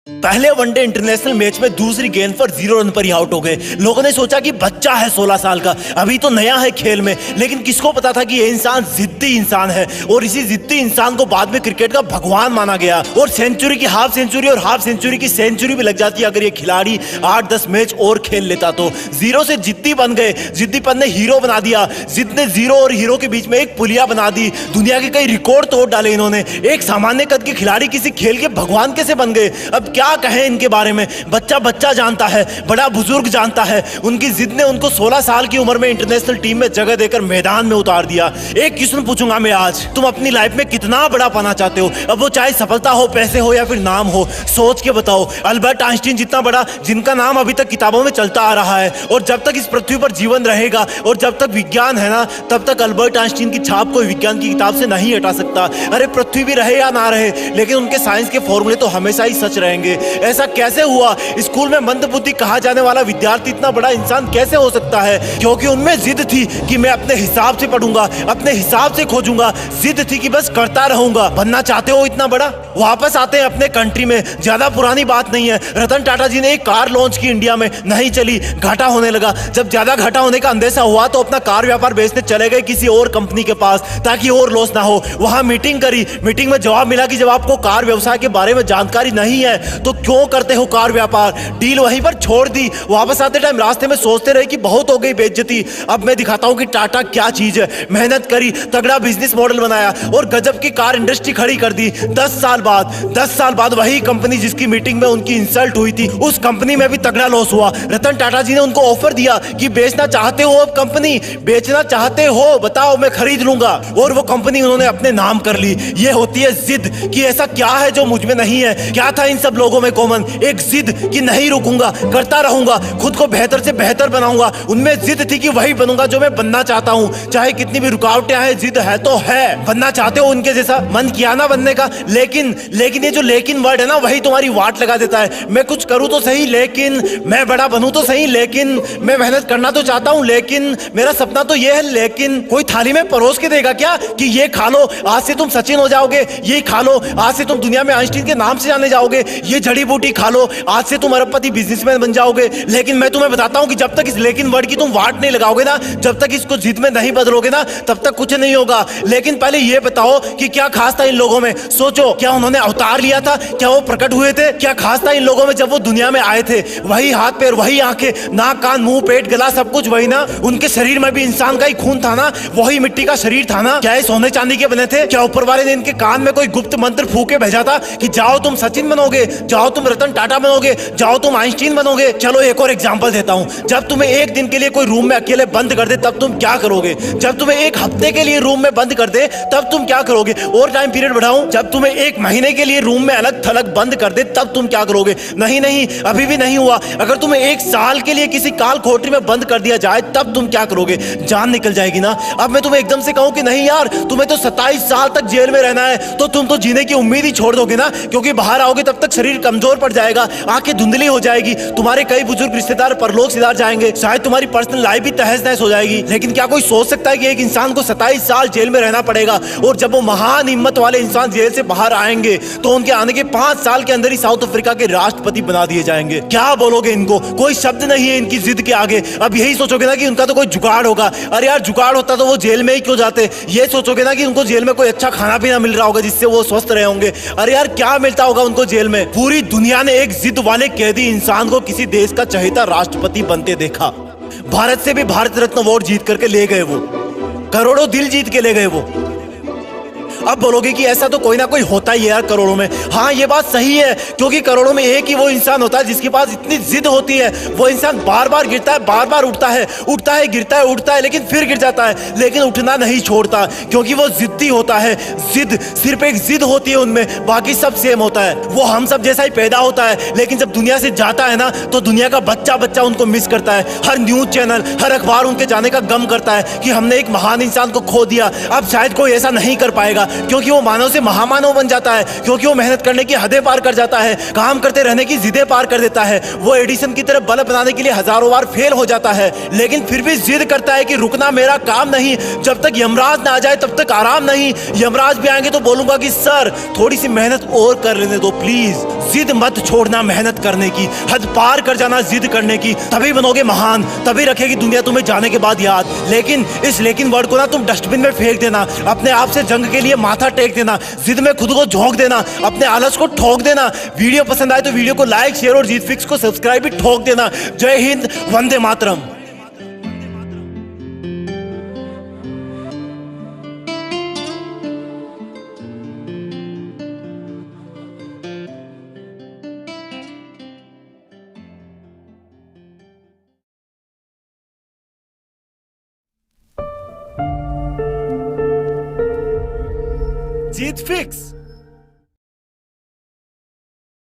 पहले one day international match में दूसरी गेंद पर 0 रन पर ही आउट हो गए। लोगों ने सोचा कि बच्चा है 16 साल का, अभी तो नया है खेल में, लेकिन किसको पता था कि ये इंसान जिद्दी इंसान है और इसी जिद्दी इंसान को बाद में क्रिकेट का भगवान माना गया। और सेंचुरी की हाफ सेंचुरी और हाफ सेंचुरी की सेंचुरी भी लग जाती अगर ये खिलाड़ी 8-10 मैच और खेल लेता तो। जीरो से जिद्दी बन गए, जिद्दीपन ने हीरो बना दिया, जिद ने जीरो और हीरो के बीच में एक पुलिया बना दी। दुनिया के कई रिकॉर्ड तोड़ डाले इन्होंने। एक सामान्य कद के खिलाड़ी किसी खेल के भगवान कैसे बन गए? अब क्या कहें इनके बारे में। बच्चा बच्चा जानता है, बड़ा बुजुर्ग जानता है। उनकी जिद ने उनको 16 साल की उम्र में इंटरनेशनल टीम में जगह देकर मैदान में उतार दिया। एक क्वेश्चन पूछूंगा मैं आज, तुम अपनी लाइफ में कितना बड़ा पाना चाहते हो? अब वो चाहे सफलता हो, पैसे हो या फिर नाम हो, सोच के बताओ। अल्बर्ट आइंस्टीन जितना बड़ा, जिनका नाम अभी तक किताबों में चलता आ रहा है, और जब तक इस पृथ्वी पर जीवन रहेगा और जब तक विज्ञान है ना, तब तक अल्बर्ट आइंस्टीन की छाप कोई विज्ञान की किताब से नहीं हटा सकता। अरे पृथ्वी भी रहे या ना रहे, लेकिन उनके साइंस के फॉर्मूले तो हमेशा ही सच रहेंगे। ऐसा कैसे हुआ? स्कूल में मंदबुद्धि कहा जाने वाला विद्यार्थी इतना बड़ा इंसान कैसे हो सकता है? क्योंकि उनमें जिद थी कि मैं अपने हिसाब से पढ़ूंगा, अपने हिसाब से खोजूंगा। जिद थी कि बस करता रहूंगा। बनना चाहते हो इतना बड़ा? वापस आते हैं अपने कंट्री में, ज्यादा पुरानी बात नहीं है। रतन टाटा जी ने एक कार लॉन्च की इंडिया में, नहीं चली, घाटा होने लगा। जब ज्यादा घाटा होने का अंदेशा हुआ तो अपना कार व्यापार बेचने चले गए किसी और कंपनी के पास ताकि और लॉस ना हो। वहां मीटिंग करी, मीटिंग में जवाब मिला कि जब आपको कार व्यवसाय के बारे में जानकारी नहीं है तो क्यों करते हो कार व्यापार? डील वहीं पर छोड़ दी। वापस आते टाइम रास्ते में सोचते रहे कि बहुत हो गई बेइज्जती, अब मैं दिखाता हूं कि टाटा क्या चीज है। मेहनत करी, तगड़ा बिजनेस मॉडल बनाया और गजब की कार इंडस्ट्री खड़ी कर दी। 10 साल बाद वही कंपनी जिसकी मीटिंग में उनकी इंसल्ट हुई थी, उस कंपनी में भी तगड़ा लॉस हुआ। रतन टाटा जी ने उनको ऑफर दिया कि बेचना चाहते हो, अब कंपनी बेचना चाहते हो, बताओ मैं खरीद लूंगा। और वो कंपनी उन्होंने अपने नाम कर ली। ये होती है जिद कि ऐसा क्या है जो मुझ में नहीं है। क्या था इन सब लोगों में कॉमन? एक जिद कि नहीं रुकूंगा, करता रहूंगा, खुद को बेहतर से बेहतर बनाऊंगा। उनमें जिद थी कि वही बनूंगा जो मैं बनना चाहता हूं, चाहे कितनी भी रुकावटें आए। जिद है तो है। बनना चाहते हो उनके जैसा? मन किया ना बनने का, लेकिन ये जो लेकिन वर्ड है ना, वही तुम्हारी वाट लगा देता है। मैं कुछ करूं तो सही, लेकिन मैं बड़ा बनूं तो सही, लेकिन मैं मेहनत करना तो चाहता हूं, लेकिन मेरा सपना तो ये है, लेकिन कोई थाली में परोस के देगा क्या कि ये खा लो, आज से तुम सचिन हो जाओगे, ये खा लो, आज से तुम दुनिया में आइंस्टीन के नाम से जाने जाओगे, ये जड़ी बूटी खा लो, आज से तुम अरबपति बिजनेसमैन बन जाओगे। लेकिन मैं तुम्हें बताता हूं कि जब तक इस लेकिन वर्ड की तुम वाट नहीं लगाओगे ना, जब तक इसको जिद में नहीं बदलोगे ना, तब तक कुछ नहीं होगा। लेकिन पहले ये बताओ कि क्या खास था इन लोगों में? सोचो, क्या उन्होंने अवतार लिया था? क्या वो प्रकट हुए थे? क्या खास था इन लोगों में जब वो दुनिया में आए थे? वही हाथ पैर, वही आंखें, नाक कान मुंह पेट गला सब कुछ वही ना। उनके शरीर में भी इंसान का ही खून था ना, वही मिट्टी का शरीर था ना। क्या ये सोने चांदी के बने थे? क्या ऊपर वाले ने इनके कान में कोई गुप्त मंत्र फूके भेजा था कि जाओ तुम सचिन बनोगे, जाओ तुम रतन टाटा बनोगे, जाओ तुम आइंस्टीन बनोगे? चलो एक और एग्जांपल देता हूं। जब तुम्हें एक दिन के लिए कोई रूम में अकेले बंद कर दे तब तुम क्या करोगे? जब तुम्हें एक हफ्ते के लिए रूम में बंद कर दे तब तुम क्या करोगे? और टाइम पीरियड बढ़ाऊं, जब तुम्हें एक महीने के लिए रूम में अलग थलग बंद कर दे तब तुम क्या करोगे? नहीं, अभी भी नहीं हुआ। अगर तुम्हें 1 साल के लिए किसी काल कोठरी में बंद कर दिया जाए तब तुम क्या करोगे? जान निकल जाएगी ना। अब मैं तुम्हें एकदम से कहूं कि नहीं यार, तुम्हें तो 27 साल तक जेल में रहना है, तो तुम तो जीने की उम्मीद ही छोड़ दोगे ना, क्योंकि बाहर आओगे तब तक शरीर कमजोर पड़ जाएगा, आंखें धुंधली हो जाएगी, तुम्हारे कई बुजुर्ग रिश्तेदार परलोक सिधार जाएंगे, शायद तुम्हारी पर्सनल लाइफ भी तहस नहस हो जाएगी। लेकिन क्या कोई सोच सकता है कि एक इंसान को 27 साल जेल में रहना पड़ेगा, और जब वो महान हिम्मत वाले इंसान जेल से बाहर आएंगे तो उनके आने के 5 साल के अंदर ही साउथ अफ्रीका के राष्ट्रपति बना दिए जाएंगे? क्या बोलोगे इनको? कोई शब्द नहीं है इनकी जिद के आगे। अब यही सोचोगे ना कि उनका तो कोई जुगाड़ होगा। अरे यार, जुगाड़ होता तो वो जेल में ही क्यों जाते? ये सोचोगे ना कि उनको जेल में कोई अच्छा खाना पीना मिल रहा होगा जिससे वो स्वस्थ रहे होंगे। अरे यार, क्या मिलता होगा उनको जेल में? पूरी दुनिया ने एक जिद वाले कैदी इंसान को किसी देश का चहेता राष्ट्रपति बनते देखा। भारत से भी भारत रत्न अवार्ड जीत करके ले गए वो, करोड़ों दिल जीत के ले गए वो। अब बोलोगे कि ऐसा तो कोई ना कोई होता ही है यार करोड़ों में। हाँ, ये बात सही है, क्योंकि करोड़ों में एक ही वो इंसान होता है जिसके पास इतनी जिद होती है। वो इंसान बार बार गिरता है, बार बार उठता है, गिरता है, उठता है, लेकिन फिर गिर जाता है, लेकिन उठना नहीं छोड़ता, क्योंकि वो जिद्दी होता है। जिद, सिर्फ एक जिद होती है उनमें, बाकी सब सेम होता है। वो हम सब जैसा ही पैदा होता है, लेकिन जब दुनिया से जाता है ना, तो दुनिया का बच्चा बच्चा उनको मिस करता है। हर न्यूज चैनल, हर अखबार उनके जाने का गम करता है कि हमने एक महान इंसान को खो दिया। अब शायद कोई ऐसा नहीं कर पाएगा, क्योंकि वो मानव से महामानव बन जाता है, क्योंकि वो मेहनत करने की हदें पार कर जाता है, काम करते रहने की जिदें पार कर देता है। वो एडिसन की तरह बल्ब बनाने के लिए हजारों बार फेल हो जाता है, लेकिन फिर भी जिद करता है कि रुकना मेरा काम नहीं, जब तक यमराज ना आ जाए तब तक आराम नहीं। यमराज भी आएंगे तो बोलूंगा कि सर थोड़ी सी मेहनत और कर लेने दो प्लीज। जिद मत छोड़ना मेहनत करने की, हद पार कर जाना जिद करने की, तभी बनोगे महान, तभी रखेगी दुनिया तुम्हें जाने के बाद याद। लेकिन इस लेकिन वर्ड को ना तुम डस्टबिन में फेंक देना, अपने आप से जंग के लिए माथा टेक देना, जिद में खुद को झोंक देना, अपने आलस को ठोक देना। वीडियो पसंद आए तो वीडियो को लाइक शेयर और जीत फिक्स को सब्सक्राइब भी ठोक देना। जय हिंद, वंदे मातरम। जीत फिक्स।